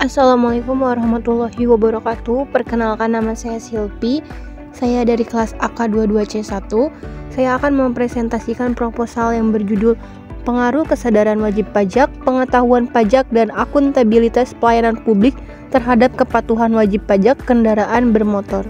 Assalamualaikum warahmatullahi wabarakatuh. Perkenalkan, nama saya Silpi. Saya dari kelas AK22C1. Saya akan mempresentasikan proposal yang berjudul Pengaruh Kesadaran Wajib Pajak, Pengetahuan Pajak, dan Akuntabilitas Pelayanan Publik terhadap Kepatuhan Wajib Pajak Kendaraan Bermotor.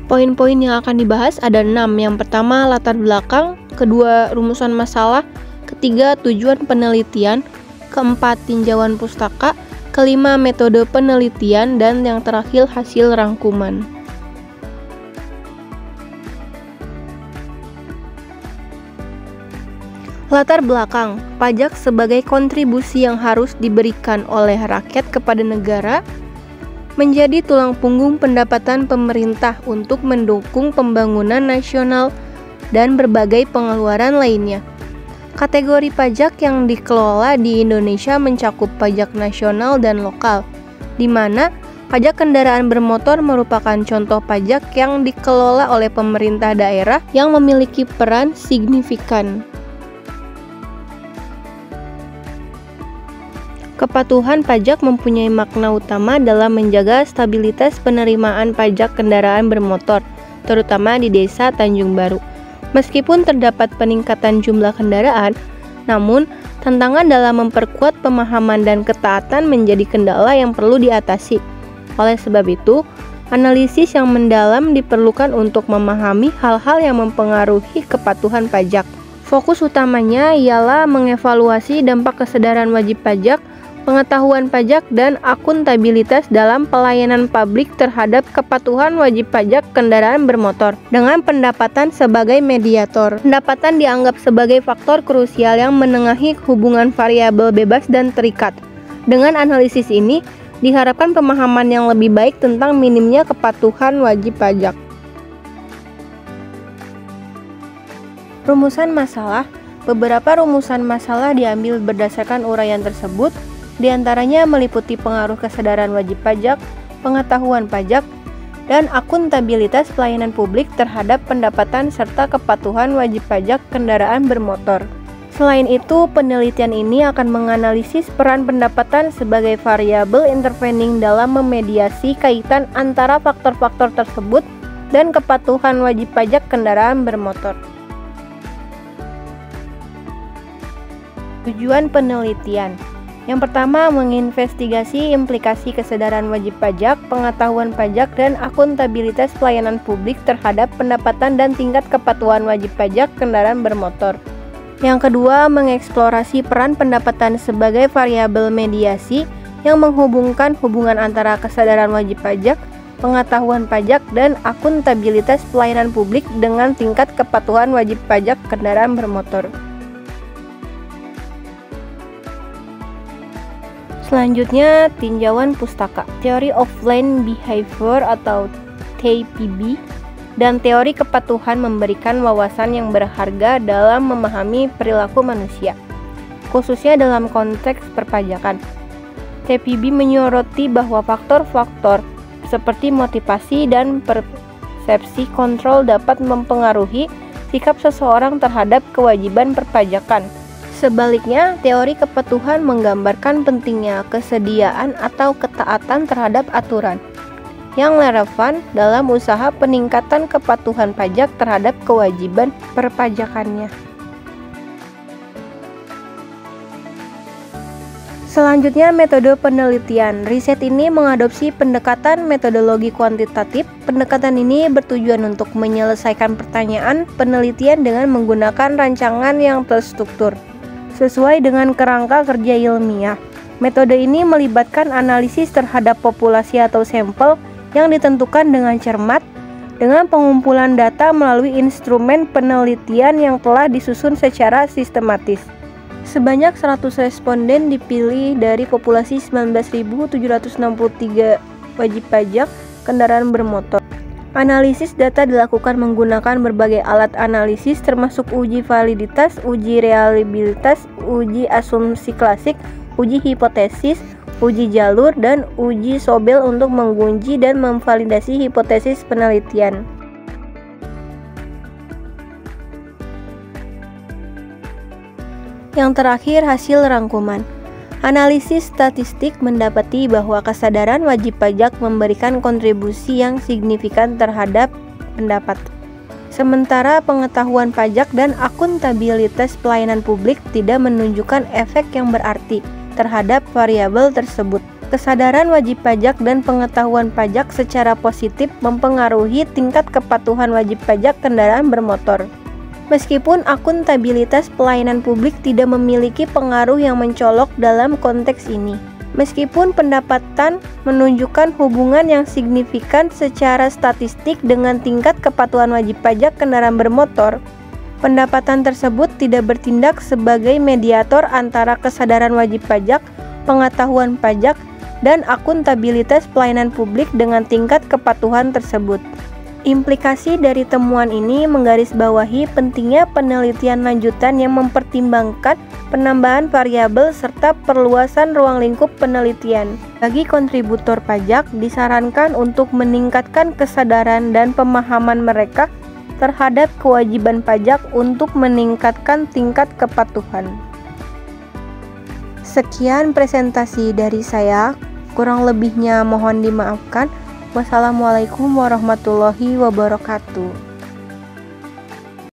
Poin-poin yang akan dibahas ada 6. Yang pertama, latar belakang. Kedua, rumusan masalah. Ketiga, tujuan penelitian. Keempat, tinjauan pustaka. Kelima, metode penelitian. Dan yang terakhir, hasil rangkuman. Latar belakang. Pajak sebagai kontribusi yang harus diberikan oleh rakyat kepada negara, menjadi tulang punggung pendapatan pemerintah untuk mendukung pembangunan nasional dan berbagai pengeluaran lainnya. Kategori pajak yang dikelola di Indonesia mencakup pajak nasional dan lokal, di mana pajak kendaraan bermotor merupakan contoh pajak yang dikelola oleh pemerintah daerah yang memiliki peran signifikan. Kepatuhan pajak mempunyai makna utama dalam menjaga stabilitas penerimaan pajak kendaraan bermotor, terutama di Desa Tanjung Baru. Meskipun terdapat peningkatan jumlah kendaraan, namun tantangan dalam memperkuat pemahaman dan ketaatan menjadi kendala yang perlu diatasi. Oleh sebab itu, analisis yang mendalam diperlukan untuk memahami hal-hal yang mempengaruhi kepatuhan pajak. Fokus utamanya ialah mengevaluasi dampak kesadaran wajib pajak, pengetahuan pajak, dan akuntabilitas dalam pelayanan publik terhadap kepatuhan wajib pajak kendaraan bermotor dengan pendapatan sebagai mediator. Pendapatan dianggap sebagai faktor krusial yang menengahi hubungan variabel bebas dan terikat. Dengan analisis ini, diharapkan pemahaman yang lebih baik tentang minimnya kepatuhan wajib pajak. Rumusan masalah. Beberapa rumusan masalah diambil berdasarkan uraian tersebut. Di antaranya meliputi pengaruh kesadaran wajib pajak, pengetahuan pajak, dan akuntabilitas pelayanan publik terhadap pendapatan serta kepatuhan wajib pajak kendaraan bermotor. Selain itu, penelitian ini akan menganalisis peran pendapatan sebagai variabel intervening dalam memediasi kaitan antara faktor-faktor tersebut dan kepatuhan wajib pajak kendaraan bermotor. Tujuan penelitian. Yang pertama, menginvestigasi implikasi kesadaran wajib pajak, pengetahuan pajak, dan akuntabilitas pelayanan publik terhadap pendapatan dan tingkat kepatuhan wajib pajak kendaraan bermotor. Yang kedua, mengeksplorasi peran pendapatan sebagai variabel mediasi yang menghubungkan hubungan antara kesadaran wajib pajak, pengetahuan pajak, dan akuntabilitas pelayanan publik dengan tingkat kepatuhan wajib pajak kendaraan bermotor. Selanjutnya, tinjauan pustaka, teori of land behavior atau TPB, dan teori kepatuhan memberikan wawasan yang berharga dalam memahami perilaku manusia, khususnya dalam konteks perpajakan. TPB menyoroti bahwa faktor-faktor seperti motivasi dan persepsi kontrol dapat mempengaruhi sikap seseorang terhadap kewajiban perpajakan. Sebaliknya, teori kepatuhan menggambarkan pentingnya kesediaan atau ketaatan terhadap aturan yang relevan dalam usaha peningkatan kepatuhan pajak terhadap kewajiban perpajakannya. Selanjutnya, metode penelitian. Riset ini mengadopsi pendekatan metodologi kuantitatif. Pendekatan ini bertujuan untuk menyelesaikan pertanyaan penelitian dengan menggunakan rancangan yang terstruktur sesuai dengan kerangka kerja ilmiah. Metode ini melibatkan analisis terhadap populasi atau sampel yang ditentukan dengan cermat, dengan pengumpulan data melalui instrumen penelitian yang telah disusun secara sistematis. Sebanyak 100 responden dipilih dari populasi 19.763 wajib pajak kendaraan bermotor. Analisis data dilakukan menggunakan berbagai alat analisis termasuk uji validitas, uji reliabilitas, uji asumsi klasik, uji hipotesis, uji jalur, dan uji Sobel untuk menguji dan memvalidasi hipotesis penelitian. Yang terakhir, hasil rangkuman. Analisis statistik mendapati bahwa kesadaran wajib pajak memberikan kontribusi yang signifikan terhadap pendapatan. Sementara pengetahuan pajak dan akuntabilitas pelayanan publik tidak menunjukkan efek yang berarti terhadap variabel tersebut. Kesadaran wajib pajak dan pengetahuan pajak secara positif mempengaruhi tingkat kepatuhan wajib pajak kendaraan bermotor. Meskipun akuntabilitas pelayanan publik tidak memiliki pengaruh yang mencolok dalam konteks ini. Meskipun pendapatan menunjukkan hubungan yang signifikan secara statistik dengan tingkat kepatuhan wajib pajak kendaraan bermotor, pendapatan tersebut tidak bertindak sebagai mediator antara kesadaran wajib pajak, pengetahuan pajak, dan akuntabilitas pelayanan publik dengan tingkat kepatuhan tersebut. Implikasi dari temuan ini menggarisbawahi pentingnya penelitian lanjutan yang mempertimbangkan penambahan variabel serta perluasan ruang lingkup penelitian. Bagi kontributor pajak, disarankan untuk meningkatkan kesadaran dan pemahaman mereka terhadap kewajiban pajak untuk meningkatkan tingkat kepatuhan. Sekian presentasi dari saya, kurang lebihnya mohon dimaafkan. Wassalamualaikum warahmatullahi wabarakatuh.